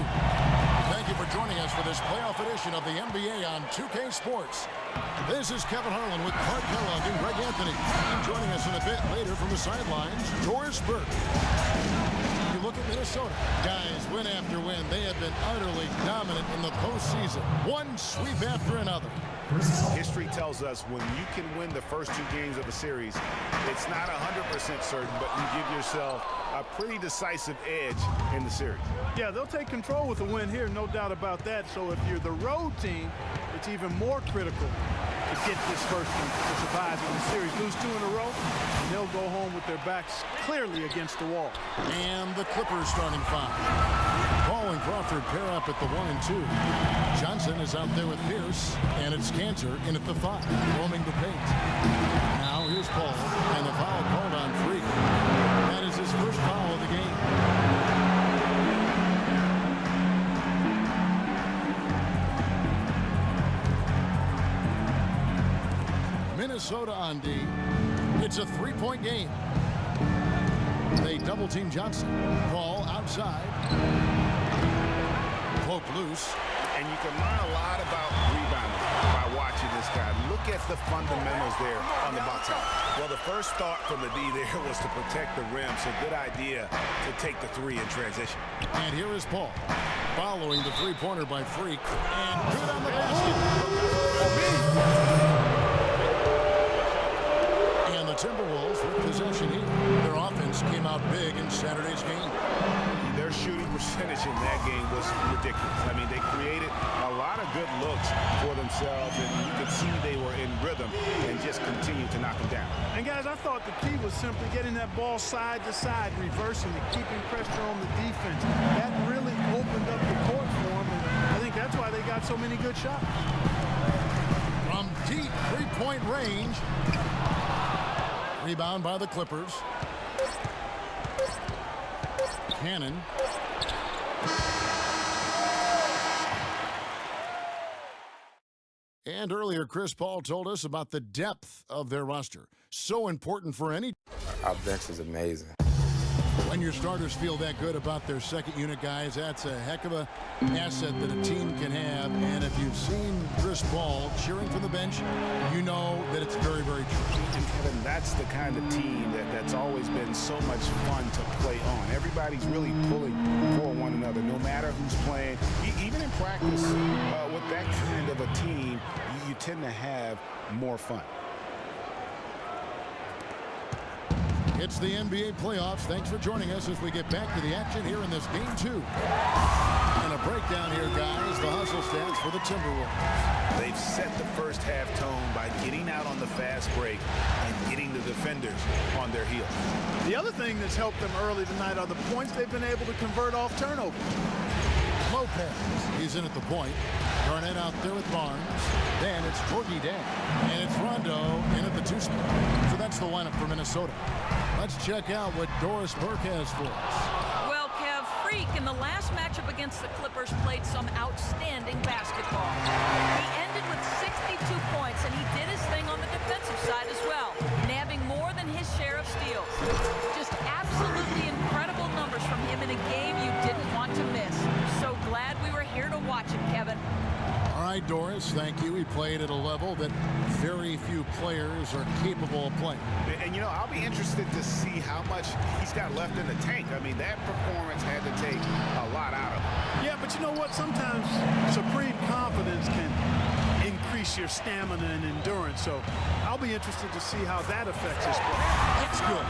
Thank you for joining us for this playoff edition of the NBA on 2K Sports. This is Kevin Harlan with Clark Kellogg and Greg Anthony. And joining us in a bit later from the sidelines, Doris Burke. You look at Minnesota. Guys, win after win, they have been utterly dominant in the postseason. One sweep after another. History tells us when you can win the first two games of a series, it's not 100% certain, but you give yourself a pretty decisive edge in the series. Yeah, they'll take control with a win here, no doubt about that. So if you're the road team, it's even more critical to get this first one to survive in the series. Lose two in a row, and they'll go home with their backs clearly against the wall. And the Clippers starting five. Paul and Crawford pair up at the 1 and 2. Johnson is out there with Pierce, and it's Cantor in at the 5, roaming the paint. Now here's Paul, and the foul called on Freak. That is his first foul of the game. Minnesota on D. It's a three-point game. They double-team Johnson. Paul outside. Poke loose. And you can learn a lot about rebounding by watching this guy. Look at the fundamentals there on the box out. Well, the first thought from the D there was to protect the rim, so good idea to take the three in transition. And here is Paul, following the three-pointer by Freak, and good on the basket. And the Timberwolves with possession here. Their offense came out big in Saturday's game. Their shooting percentage in that game was ridiculous. I mean, they created a lot of good looks for themselves, and you could see they were in rhythm and just continued to knock them down. And, guys, I thought the key was simply getting that ball side to side, reversing it, keeping pressure on the defense. That really opened up the court for them, and I think that's why they got so many good shots. From deep three-point range. Rebound by the Clippers. Cannon. And earlier, Chris Paul told us about the depth of their roster. So important for any. Our bench is amazing. When your starters feel that good about their second unit guys, that's a heck of a asset that a team can have. And if you've seen Chris Paul cheering from the bench, you know that it's very, very true. And Kevin, that's the kind of team that's always been so much fun to play on. Everybody's really pulling for one another, no matter who's playing. Even in practice, with that kind of a team, you tend to have more fun. It's the NBA playoffs. Thanks for joining us as we get back to the action here in this game 2. And a breakdown here, guys. The hustle stats for the Timberwolves. They've set the first half tone by getting out on the fast break and getting the defenders on their heels. The other thing that's helped them early tonight are the points they've been able to convert off turnovers. Lopez, he's in at the point. Garnett out there with Barnes. Then it's Jordy Dan. And it's Rondo in at the 2 spot. So that's the lineup for Minnesota. Let's check out what Doris Burke has for us. Well, Kev, Freak in the last matchup against the Clippers played some outstanding basketball. He ended with 62 points, and he did his thing on the defensive side as well, nabbing more than his share of steals. Just absolutely incredible numbers from him in a game you didn't want to miss. So glad we were here to watch it, Kevin. All right, Doris, thank you. He played at a level that very few players are capable of playing. And, you know, I'll be interested to see how much he's got left in the tank. I mean, that performance had to take a lot out of him. Yeah, but you know what? Sometimes supreme confidence can increase your stamina and endurance. So I'll be interested to see how that affects his play. That's good.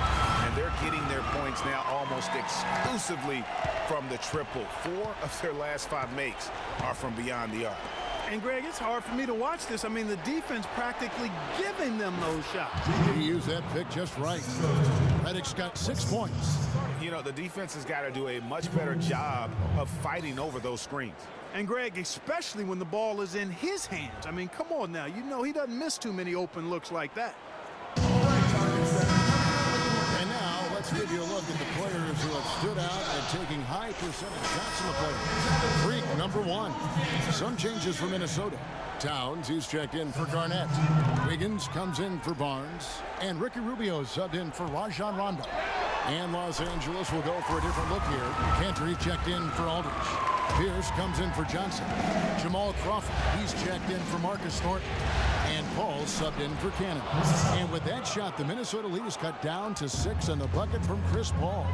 And they're getting their points now almost exclusively from the triple. 4 of their last 5 makes are from beyond the arc. And, Greg, it's hard for me to watch this. I mean, the defense practically giving them those shots. He used that pick just right. Reddick's got 6 points. You know, the defense has got to do a much better job of fighting over those screens. And, Greg, especially when the ball is in his hands. I mean, come on now. You know he doesn't miss too many open looks like that. And now let's give you a look at the players who have stood out and taking high percentage shots in the play. Freak, number 1. Some changes for Minnesota. Towns, he's checked in for Garnett. Wiggins comes in for Barnes. And Ricky Rubio subbed in for Rajon Rondo. And Los Angeles will go for a different look here. Cantor checked in for Aldridge. Pierce comes in for Johnson. Jamal Crawford, he's checked in for Marcus Thornton. And Paul subbed in for Cannon. And with that shot, the Minnesota lead is cut down to 6 on the bucket from Chris Paul.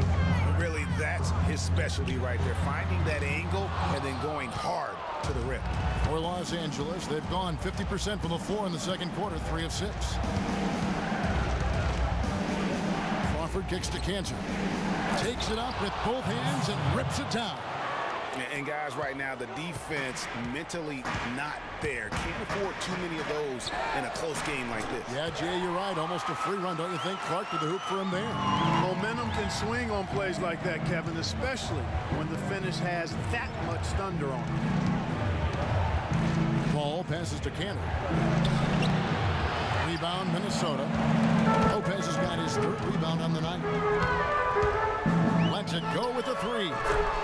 Really, that's his specialty right there, finding that angle and then going hard to the rim. For Los Angeles, they've gone 50% from the floor in the second quarter, 3 of 6. Crawford kicks to Kanter. Takes it up with both hands and rips it down. And guys, right now, the defense mentally not there. Can't afford too many of those in a close game like this. Yeah, Jay, you're right. Almost a free run, don't you think? Clark with the hoop for him there. Momentum can swing on plays like that, Kevin, especially when the finish has that much thunder on it. Paul passes to Cannon. Rebound, Minnesota. Lopez has got his 3rd rebound on the night. Lets it go with a 3.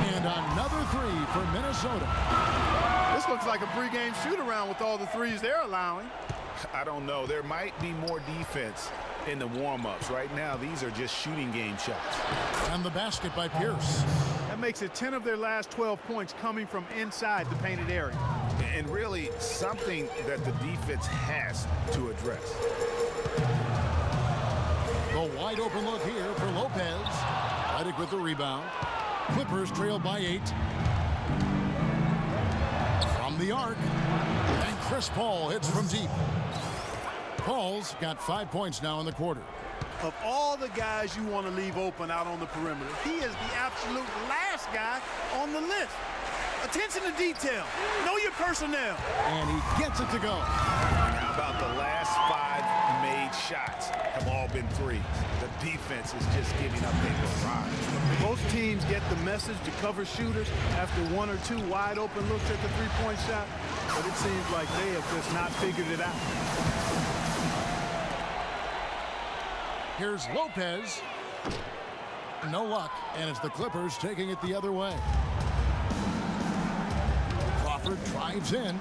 And another 3 for Minnesota. This looks like a pregame shoot-around with all the threes they're allowing. I don't know. There might be more defense in the warm-ups. Right now, these are just shooting game shots. And the basket by Pierce. That makes it 10 of their last 12 points coming from inside the painted area. And really something that the defense has to address. The wide open look here for Lopez. Redick with the rebound. Clippers trail by 8. From the arc. And Chris Paul hits from deep. Paul's got 5 points now in the quarter. Of all the guys you want to leave open out on the perimeter, he is the absolute last guy on the list. Attention to detail. Know your personnel. And he gets it to go. How about the last 5 made shots have all been threes? The defense is just giving up a barrage. Most teams get the message to cover shooters after 1 or 2 wide open looks at the three-point shot, but it seems like they have just not figured it out. Here's Lopez. No luck, and it's the Clippers taking it the other way. Crawford drives in.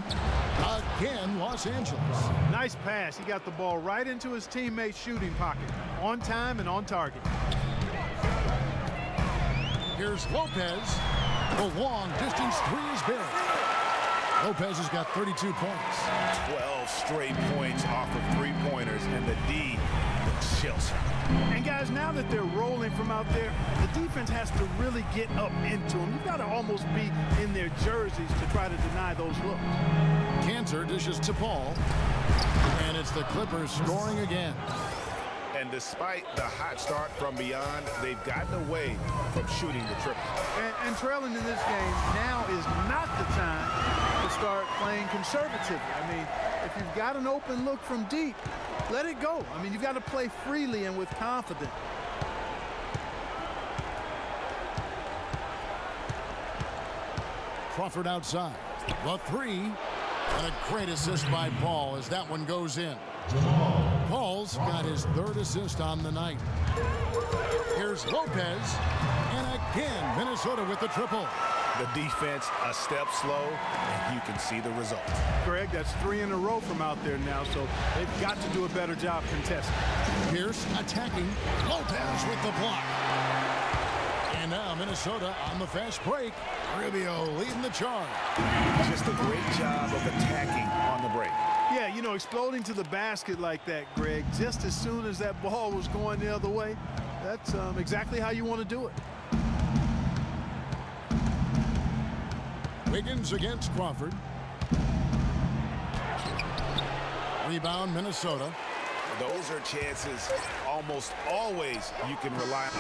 Again, Los Angeles. Nice pass. He got the ball right into his teammate's shooting pocket. On time and on target. Here's Lopez. The long distance 3 is big. Lopez has got 32 points. 12 straight points off of 3-pointers, and the D looks Chelsea. And guys, now that they're rolling from out there, the defense has to really get up into them. You've got to almost be in their jerseys to try to deny those looks. Kanter dishes to Paul. And it's the Clippers scoring again. And despite the hot start from beyond, they've gotten away from shooting the triple. And trailing in this game, now is not the time to start playing conservatively. I mean, if you've got an open look from deep, let it go. I mean, you've got to play freely and with confidence. Crawford outside. The 3. And a great assist by Paul as that one goes in. Paul's got his 3rd assist on the night. Here's Lopez. And again, Minnesota with the triple. The defense a step slow, and you can see the result. Greg, that's 3 in a row from out there now, so they've got to do a better job contesting. Pierce attacking. Lopez with the block. And now Minnesota on the fast break. Rubio leading the charge. Just a great job of attacking on the break. Yeah, you know, exploding to the basket like that, Greg, just as soon as that ball was going the other way, that's exactly how you want to do it. Wiggins against Crawford. Rebound, Minnesota. Those are chances almost always you can rely on.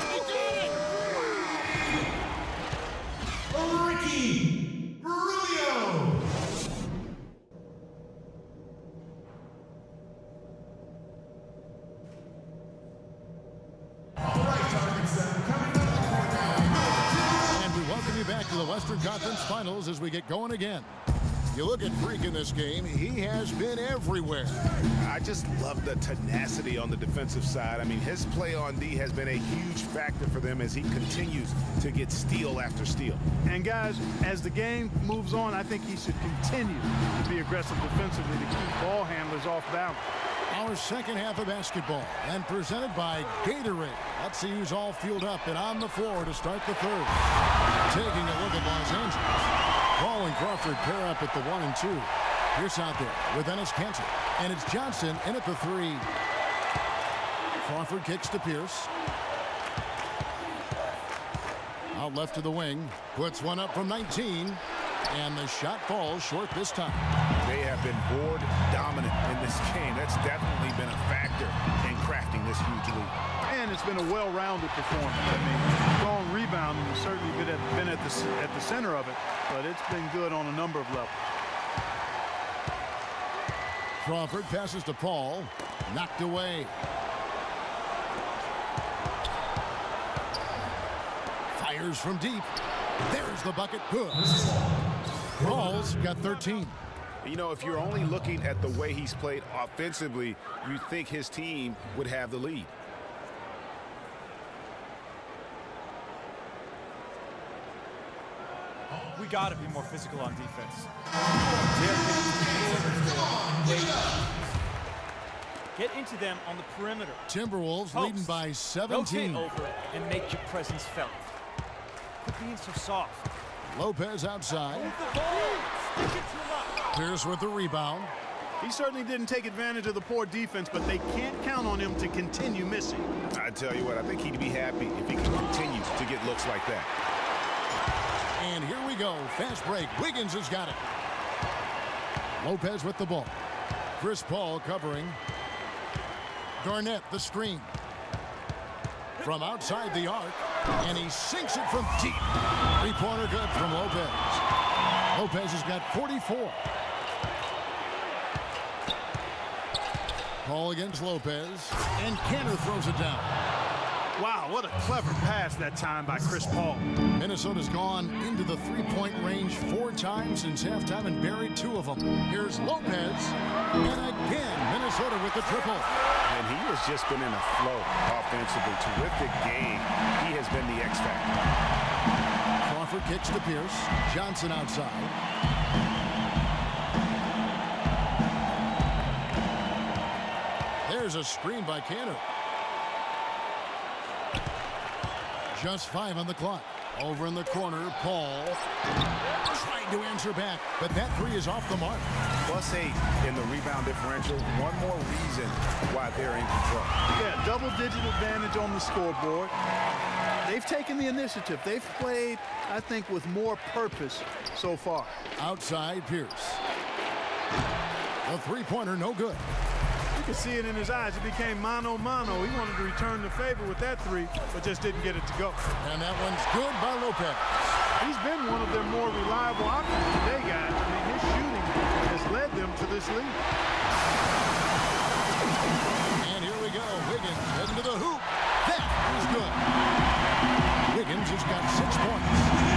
Ricky Rubio. Back to the Western Conference Finals as we get going again. You look at Freak in this game, he has been everywhere. I just love the tenacity on the defensive side. I mean, his play on D has been a huge factor for them as he continues to get steal after steal. And guys, as the game moves on, I think he should continue to be aggressive defensively to keep ball handlers off balance. Our second half of basketball and presented by Gatorade. Let's see who's all fueled up and on the floor to start the third. Taking a look at Los Angeles. Crawford pair up at the 1 and 2. Pierce out there with Enes Kanter. And it's Johnson in at the 3. Crawford kicks to Pierce. Out left to the wing. Puts one up from 19. And the shot falls short this time. They have been board dominant in this game. That's definitely been a factor in crafting this huge lead. And it's been a well-rounded performance. I mean, strong rebounding has certainly been at the center of it, but it's been good on a number of levels. Crawford passes to Paul. Knocked away. Fires from deep. There's the bucket. Good. Paul's got 13. You know, if you're only looking at the way he's played offensively, you think his team would have the lead. We got to be more physical on defense. Get into them on the perimeter. Timberwolves Post. leading by 17. Rotate over and make your presence felt. Quit being so soft. Lopez outside. Move the ball. Stick it to him up. Pierce with the rebound. He certainly didn't take advantage of the poor defense, but they can't count on him to continue missing. I tell you what, I think he'd be happy if he can continue to get looks like that. And here we go. Fast break. Wiggins has got it. Lopez with the ball. Chris Paul covering. Garnett the screen. From outside the arc. And he sinks it from deep. Three-pointer good from Lopez. Lopez has got 44. Paul against Lopez. And Kanter throws it down. Wow, what a clever pass that time by Chris Paul. Minnesota's gone into the three-point range 4 times since halftime and buried 2 of them. Here's Lopez. And again, Minnesota with the triple. And he has just been in a flow offensively. Terrific game. He has been the X factor. Crawford kicks to Pierce. Johnson outside. There's a screen by Kanter. Just 5 on the clock. Over in the corner, Paul trying to answer back, but that 3 is off the mark. +8 in the rebound differential. One more reason why they're in control. Yeah, double-digit advantage on the scoreboard. They've taken the initiative. They've played, I think, with more purpose so far. Outside, Pierce. The three-pointer, no good. You could see it in his eyes. It became mano-mano. He wanted to return the favor with that 3, but just didn't get it to go. And that one's good by Lopez. He's been one of their more reliable options today, guys. I mean, his shooting has led them to this lead. And here we go. Wiggins heading to the hoop. That is good. Wiggins has got 6 points.